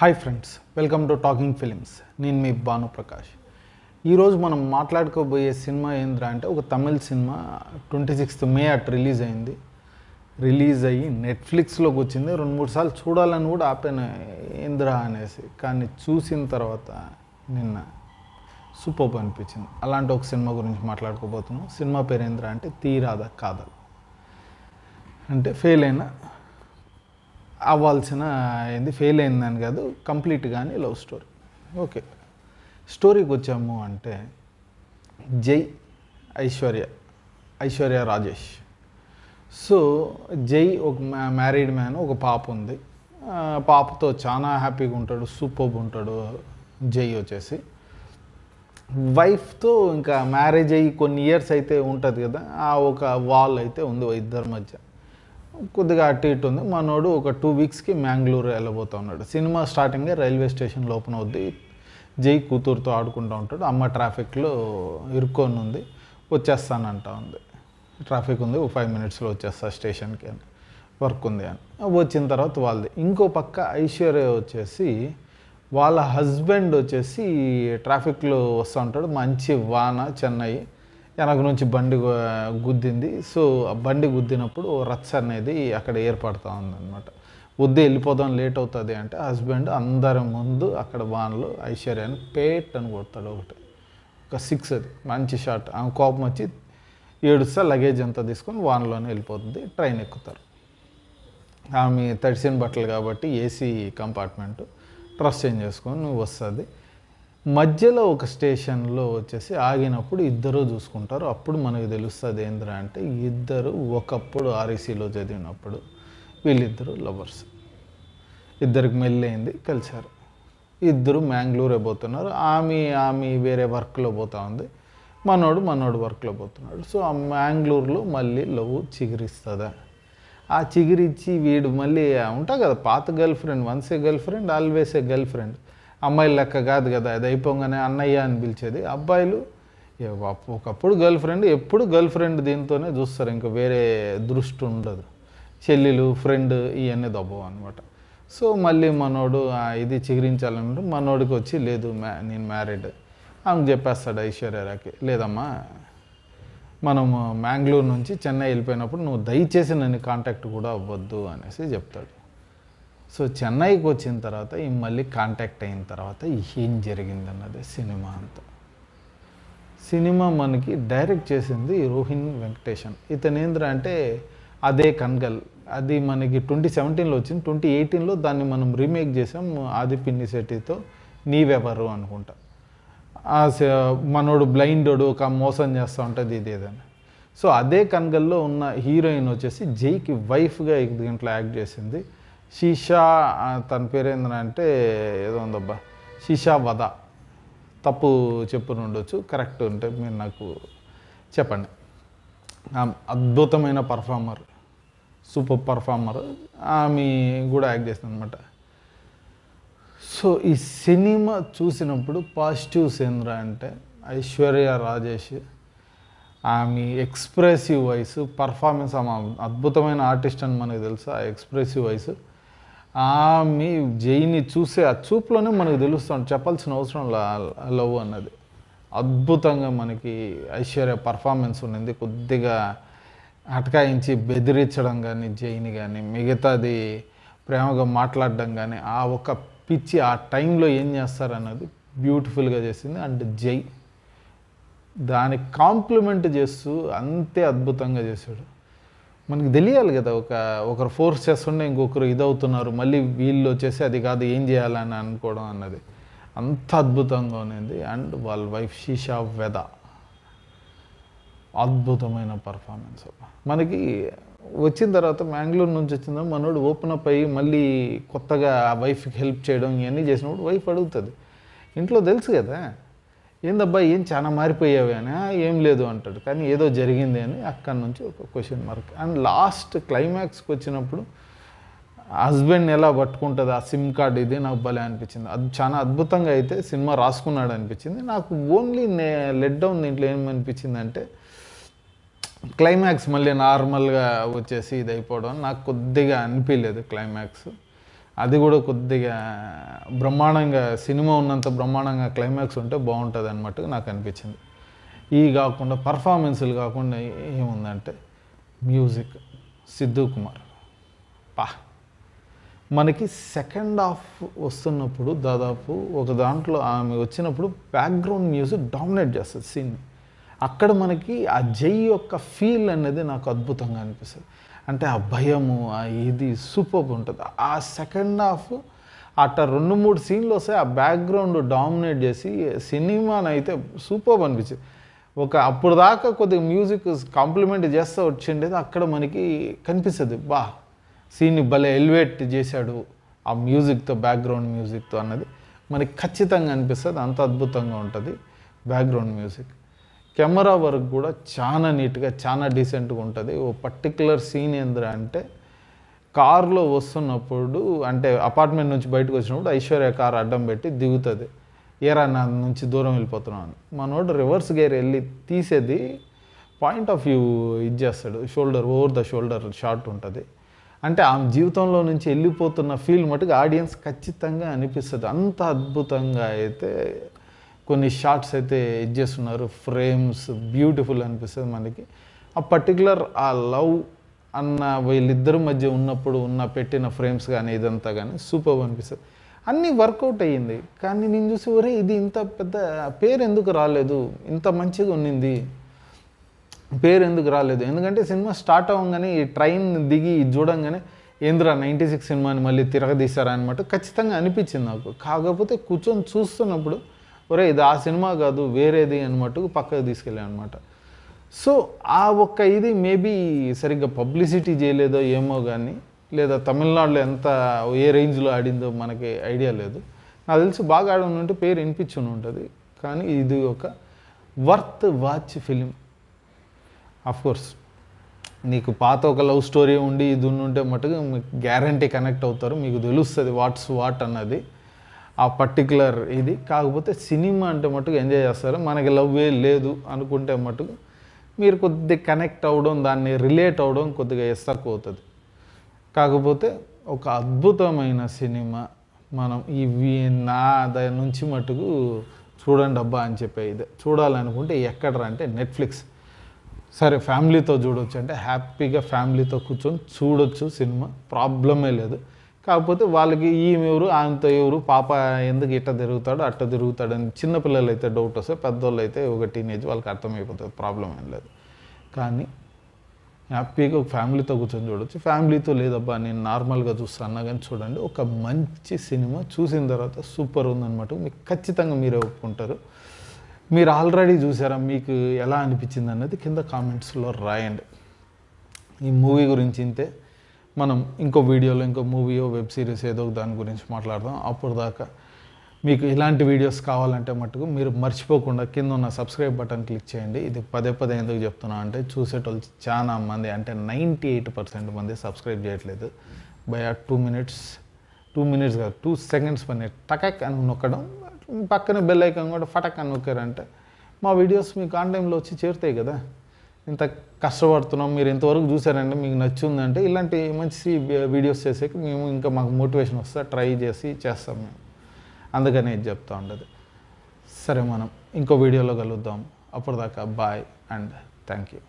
Hi friends, welcome to talking films. నేను మీ భానుప్రకాష్. ఈరోజు మనం మాట్లాడుకోబోయే సినిమా ఏంద్రా అంటే ఒక Tamil cinema 26th May at release అయింది. రిలీజ్ అయ్యి నెట్ఫ్లిక్స్లోకి వచ్చింది. 2-3 సార్లు చూడాలని కూడా ఆపాను ఏంద్రా అనేసి, కానీ చూసిన తర్వాత నిన్న సూపర్ అనిపించింది. అలాంటి ఒక సినిమా గురించి మాట్లాడుకోబోతున్నాం. సినిమా పేరు ఏంద్రా అంటే తీరాద కాదల్. అంటే ఫెయిల్ అయిన అవ్వాల్సిన ఫెయిల్ అయిందని కాదు, కంప్లీట్గానే లవ్ స్టోరీ. ఓకే, స్టోరీకి వచ్చాము అంటే జై ఐశ్వర్య రాజేష్. సో జై ఒక మ్యారీడ్ మ్యాన్, ఒక పాప ఉంది. పాపతో చాలా హ్యాపీగా ఉంటాడు, సూపర్బ్ ఉంటాడు. జై వచ్చేసి వైఫ్తో ఇంకా మ్యారేజ్ అయ్యి కొన్ని ఇయర్స్ అయితే ఉంటుంది కదా, ఆ ఒక వాల్ అయితే ఉంది ఇద్దరి మధ్య. కొద్దిగా అటు ఇటు ఉంది. మనోడు ఒక 2 వీక్స్కి మ్యాంగ్లూరు వెళ్ళబోతూ ఉన్నాడు. సినిమా స్టార్టింగే రైల్వే స్టేషన్లో ఓపెన్ అవుద్ది. జై కూతురుతో ఆడుకుంటూ ఉంటాడు. అమ్మ ట్రాఫిక్లో ఇరుక్కొని ఉంది, వచ్చేస్తానంట ఉంది. ట్రాఫిక్ ఉంది, 5 minutesలో వచ్చేస్తా స్టేషన్కి అని, వర్క్ ఉంది అని. వచ్చిన తర్వాత వాళ్ళది. ఇంకో పక్క ఐశ్వర్య వచ్చేసి వాళ్ళ హస్బెండ్ వచ్చేసి ట్రాఫిక్లో వస్తూ ఉంటాడు. మంచి వాన, చెన్నై, వెనక నుంచి బండి గుద్దింది. సో ఆ బండి గుద్దినప్పుడు రచ్చ అనేది అక్కడ ఏర్పడుతూ ఉందన్నమాట. వద్దు వెళ్ళిపోదాం, లేట్ అవుతుంది అంటే హస్బెండ్ అందరి ముందు అక్కడ వాన్లో ఐశ్వర్యాన్ని పేట్ అని కొడతాడు. ఒక 6 అది మంచి షాట్. ఆమె కోపం వచ్చి ఏడుస్తా లగేజ్ అంతా తీసుకొని వాన్లోనే వెళ్ళిపోతుంది. ట్రైన్ ఎక్కుతారు. ఆమె తడిసిన బట్టలు కాబట్టి ఏసీ కంపార్ట్మెంటు డ్రెస్ చేంజ్ చేసుకొని వస్తుంది. మధ్యలో ఒక స్టేషన్లో వచ్చేసి ఆగినప్పుడు ఇద్దరు చూసుకుంటారు. అప్పుడు మనకు తెలుస్తుంది ఏంద్రా అంటే ఇద్దరు ఒకప్పుడు ఆర్ఈసీలో చదివినప్పుడు వీళ్ళిద్దరు లవర్స్. ఇద్దరికి మెల్లైంది, కలిశారు. ఇద్దరు మ్యాంగ్లూరే పోతున్నారు. ఆమె వేరే వర్క్లో పోతూ ఉంది, మనోడు వర్క్లో పోతున్నాడు. సో ఆ మ్యాంగ్లూరులో మళ్ళీ లవ్ చిగురిస్తుందా? ఆ చిగురిచ్చి వీడు మళ్ళీ ఉంటా కదా పాత girl friend, once A girl friend always a girl friend. అమ్మాయిలు లెక్క కాదు కదా, అది అయిపోగానే అన్నయ్య అని పిలిచేది. అబ్బాయిలు ఒకప్పుడు గర్ల్ ఫ్రెండ్, ఎప్పుడు గర్ల్ ఫ్రెండ్ దీంతోనే చూస్తారు, ఇంకా వేరే దృష్టి ఉండదు. చెల్లెలు, ఫ్రెండ్ ఇవన్నీ దబ్బవు అనమాట. సో మళ్ళీ మనోడు ఇది చిగురించాలంటే మనోడికి వచ్చి లేదు నేను మ్యారీడ్. ఆమెకు చెప్పేస్తాడు ఐశ్వర్యరాకి, లేదమ్మా మనము మ్యాంగ్లూరు నుంచి చెన్నై వెళ్ళిపోయినప్పుడు నువ్వు దయచేసి నన్ను కాంటాక్ట్ కూడా అవ్వద్దు అనేసి చెప్తాడు. సో చెన్నైకి వచ్చిన తర్వాత మళ్ళీ కాంటాక్ట్ అయిన తర్వాత ఏం జరిగిందన్నది సినిమా అంతా. సినిమా మనకి డైరెక్ట్ చేసింది రోహిన్ వెంకటేషన్. ఇతను ఏంద్రా అంటే అదే కన్గల్. అది మనకి 2017లో వచ్చింది. 2018లో దాన్ని మనం రీమేక్ చేసాం ఆది పినిశెట్టితో, నీవెవరు అనుకుంటా. మనోడు బ్లైండోడు ఒక మోసం చేస్తూ ఉంటుంది ఇదేదని. సో అదే కన్గల్లో ఉన్న హీరోయిన్ వచ్చేసి జైకి వైఫ్గా దీంట్లో యాక్ట్ చేసింది. శీషా, తన పేరు ఏంటంటే ఏదో ఉందబ్బా, శీషా వద. తప్పు చెప్పుని ఉండొచ్చు, కరెక్ట్ ఉంటే మీరు నాకు చెప్పండి. అద్భుతమైన పర్ఫార్మర్, సూపర్ పర్ఫార్మర్. ఆమె కూడా యాక్ట్ చేస్తుంది అనమాట. సో ఈ సినిమా చూసినప్పుడు పాజిటివ్స్ ఏంద్రా అంటే ఐశ్వర్య రాజేష్, ఆమె ఎక్స్ప్రెసివ్ వాయిస్, పర్ఫార్మెన్స్, ఆమె అద్భుతమైన ఆర్టిస్ట్ అని మనకు తెలుసు. ఆ ఎక్స్ప్రెసివ్ వాయిస్ ఆమె జైని చూసే ఆ చూపులోనే మనకు తెలుస్తుంది, చెప్పాల్సిన అవసరం లవ్ అన్నది. అద్భుతంగా మనకి ఐశ్వర్య పర్ఫార్మెన్స్ ఉన్నది. కొద్దిగా అటకాయించి బెదిరించడం కానీ జైని కానీ, మిగతాది ప్రేమగా మాట్లాడడం కానీ, ఆ ఒక పిచ్చి ఆ టైంలో ఏం చేస్తారన్నది బ్యూటిఫుల్గా చేసింది. అండ్ జై దానికి కాంప్లిమెంట్ చేస్తూ అంతే అద్భుతంగా చేశాడు. మనకి తెలియాలి కదా, ఒకరు ఫోర్స్ చేస్తుండే ఇంకొకరు ఇదవుతున్నారు, మళ్ళీ వీళ్ళు వచ్చేసి అది కాదు ఏం చేయాలని అనుకోవడం అన్నది అంత అద్భుతంగా ఉన్నది. అండ్ వాళ్ళ వైఫ్ శీషా వెద, అద్భుతమైన పర్ఫార్మెన్స్. మనకి వచ్చిన తర్వాత మ్యాంగ్లూరు నుంచి వచ్చిన మనోడు ఓపెన్ అప్ అయ్యి మళ్ళీ కొత్తగా ఆ వైఫ్కి హెల్ప్ చేయడం ఇవన్నీ చేసినప్పుడు వైఫ్ అడుగుతుంది, ఇంట్లో తెలుసు కదా ఏందబ్బా ఏం చాలా మారిపోయావి అని. ఏం లేదు అంటాడు, కానీ ఏదో జరిగింది అని అక్కడి నుంచి ఒక క్వశ్చన్ మార్క్. అండ్ లాస్ట్ క్లైమాక్స్కి వచ్చినప్పుడు హస్బెండ్ ఎలా పట్టుకుంటుంది ఆ సిమ్ కార్డ్, ఇది నాకు భలే అనిపించింది. అది చాలా అద్భుతంగా అయితే సినిమా రాసుకున్నాడు అనిపించింది నాకు. ఓన్లీ లెట్ డౌన్ దీంట్లో ఏమనిపించింది అంటే క్లైమాక్స్ మళ్ళీ నార్మల్గా వచ్చేసి ఇది అయిపోవడం నాకు కొద్దిగా అనిపించలేదు క్లైమాక్స్. అది కూడా కొద్దిగా బ్రహ్మాండంగా సినిమా ఉన్నంత బ్రహ్మాండంగా క్లైమాక్స్ ఉంటే బాగుంటుంది అన్నట్టుగా నాకు అనిపించింది. ఇవి కాకుండా పర్ఫార్మెన్స్లు కాకుండా ఏముందంటే మ్యూజిక్ సిద్ధు కుమార్ మనకి సెకండ్ హాఫ్ వస్తున్నప్పుడు దాదాపు ఒక దాంట్లో ఆమె వచ్చినప్పుడు బ్యాక్గ్రౌండ్ మ్యూజిక్ డామినేట్ చేస్తుంది సీన్. అక్కడ మనకి ఆ జై యొక్క ఫీల్ అనేది నాకు అద్భుతంగా అనిపిస్తుంది. అంటే ఆ భయము ఆ ఇది సూపర్గా ఉంటుంది. ఆ సెకండ్ హాఫ్ అట్లా 2-3 సీన్లు వస్తాయి, ఆ బ్యాక్గ్రౌండ్ డామినేట్ చేసి సినిమానైతే సూపర్గా అనిపించింది. అప్పుడు దాకా కొద్దిగా మ్యూజిక్ కాంప్లిమెంట్ చేస్తూ వచ్చిండేది, అక్కడ మనకి కనిపిస్తుంది సీన్ని భలే ఎలివేట్ చేశాడు ఆ మ్యూజిక్తో, బ్యాక్గ్రౌండ్ మ్యూజిక్తో అన్నది మనకి ఖచ్చితంగా అనిపిస్తుంది. అంత అద్భుతంగా ఉంటుంది బ్యాక్గ్రౌండ్ మ్యూజిక్. కెమెరా వర్క్ కూడా చాలా నీట్గా చాలా డీసెంట్గా ఉంటుంది. ఓ పర్టికులర్ సీన్ ఏంద్రా అంటే కారులో వస్తున్నప్పుడు, అంటే అపార్ట్మెంట్ నుంచి బయటకు వచ్చినప్పుడు ఐశ్వర్య కారు అడ్డం పెట్టి దిగుతుంది, ఏరా నా నుంచి దూరం వెళ్ళిపోతున్నావు అని. మనోడు రివర్స్ గేర్ వెళ్ళి తీసేది పాయింట్ ఆఫ్ వ్యూ ఇచ్చేస్తాడు, ఓవర్ ద షోల్డర్ షాట్ ఉంటుంది. అంటే ఆమె జీవితంలో నుంచి వెళ్ళిపోతున్న ఫీల్ మటుకు ఆడియన్స్ ఖచ్చితంగా అనిపిస్తుంది. అంత అద్భుతంగా అయితే కొన్ని షార్ట్స్ అయితే ఇచ్చేస్తున్నారు, ఫ్రేమ్స్ బ్యూటిఫుల్ అనిపిస్తుంది మనకి. ఆ పర్టికులర్ ఆ లవ్ అన్న వీళ్ళిద్దరి మధ్య ఉన్నప్పుడు పెట్టిన ఫ్రేమ్స్ కానీ ఇదంతా కానీ సూపర్ అనిపిస్తుంది. అన్నీ వర్కౌట్ అయ్యింది. కానీ నేను చూసి ఇది ఇంత పెద్ద పేరు ఎందుకు రాలేదు, ఇంత మంచిగా ఉన్నింది, పేరు ఎందుకు రాలేదు? ఎందుకంటే సినిమా స్టార్ట్ అవ్వగానే ఈ ట్రైన్ దిగి చూడంగానే ఏంద్రా 96 సినిమాని మళ్ళీ తిరగదీశారా అనమాట ఖచ్చితంగా అనిపించింది నాకు. కాకపోతే కూర్చొని చూస్తున్నప్పుడు ఇది ఆ సినిమా కాదు వేరేది అన్నట్టుకు పక్కకు తీసుకెళ్ళాను అనమాట. సో ఆ ఇది మేబీ సరిగ్గా పబ్లిసిటీ చేయలేదో ఏమో కానీ, లేదా తమిళనాడులో ఏ రేంజ్లో ఆడిందో మనకి ఐడియా లేదు. నాకు తెలిసి బాగా ఆడనుంటే పేరు వినిపించుని ఉంటుంది. కానీ ఇది ఒక వర్త్ వాచ్ ఫిలిం. కోర్స్ నీకు పాత ఒక లవ్ స్టోరీ ఉండి ఇది ఉంటే మటుకు మీకు గ్యారంటీ కనెక్ట్ అవుతారు, మీకు తెలుస్తుంది వాట్ అన్నది ఆ పర్టికులర్ ఇది. కాకపోతే సినిమా అంటే మటుకు ఎంజాయ్ చేస్తారు. మనకి లవ్వే లేదు అనుకుంటే మటుకు మీరు కొద్దిగా కనెక్ట్ అవ్వడం, దాన్ని రిలేట్ అవ్వడం కొద్దిగా తక్కువ అవుతుంది. కాకపోతే ఒక అద్భుతమైన సినిమా. మనం దాని నుంచి మటుకు చూడండి అబ్బా అని చెప్పే ఇది చూడాలనుకుంటే ఎక్కడరా అంటే నెట్ఫ్లిక్స్. సరే ఫ్యామిలీతో చూడవచ్చు అంటే హ్యాపీగా ఫ్యామిలీతో కూర్చొని చూడొచ్చు సినిమా, ప్రాబ్లమే లేదు. కాకపోతే వాళ్ళకి ఈమెవరు ఆమెతో ఎవరు, పాప ఎందుకు ఇట్ట తిరుగుతాడు అట్ట తిరుగుతాడని చిన్నపిల్లలు అయితే డౌట్ వస్తే, పెద్దోళ్ళు అయితే ఒక టీనేజ్ వాళ్ళకి అర్థమైపోతుంది, ప్రాబ్లం ఏం లేదు. కానీ హ్యాపీగా ఒక ఫ్యామిలీతో కూర్చొని చూడవచ్చు. ఫ్యామిలీతో లేదబ్బా నేను నార్మల్గా చూస్తాను కానీ చూడండి, ఒక మంచి సినిమా. చూసిన తర్వాత సూపర్ ఉందన్నమాట, మీకు ఖచ్చితంగా మీరే ఒప్పుకుంటారు. మీరు ఆల్రెడీ చూసారా, మీకు ఎలా అనిపించింది అన్నది కింద కామెంట్స్లో రాయండి. ఈ మూవీ గురించి ఇంతే. మనం ఇంకో వీడియోలో ఇంకో మూవీయో వెబ్ సిరీస్ ఏదో దాని గురించి మాట్లాడదాం. అప్పుడు దాకా మీకు ఇలాంటి వీడియోస్ కావాలంటే మటుకు మీరు మర్చిపోకుండా కింద ఉన్న సబ్స్క్రైబ్ బటన్ క్లిక్ చేయండి. ఇది పదే ఎందుకు చెప్తున్నా అంటే చూసేటోళ్ళు చాలా మంది, అంటే 98% మంది సబ్స్క్రైబ్ చేయట్లేదు. బై 2 మినిట్స్ కాదు 2 సెకండ్స్ పని టకక్ అని నొక్కడం, పక్కన బెల్ ఐకాన్ కూడా ఫటక్ అని నొక్కారంటే మా వీడియోస్ మీకు ఆన్ టైంలో వచ్చి చేరుతాయి కదా. ఇంత కష్టపడుతున్నాం, మీరు ఇంతవరకు చూసారంటే మీకు నచ్చిందంటే ఇలాంటి మంచి వీడియోస్ చేసేకి మేము ఇంకా మాకు మోటివేషన్ వస్తే ట్రై చేసి చేస్తాం మేము. అందుకని ఇది చెప్తా ఉండదు. సరే మనం ఇంకో వీడియోలో కలుద్దాం. అప్పటిదాకా బాయ్ అండ్ థ్యాంక్ యూ.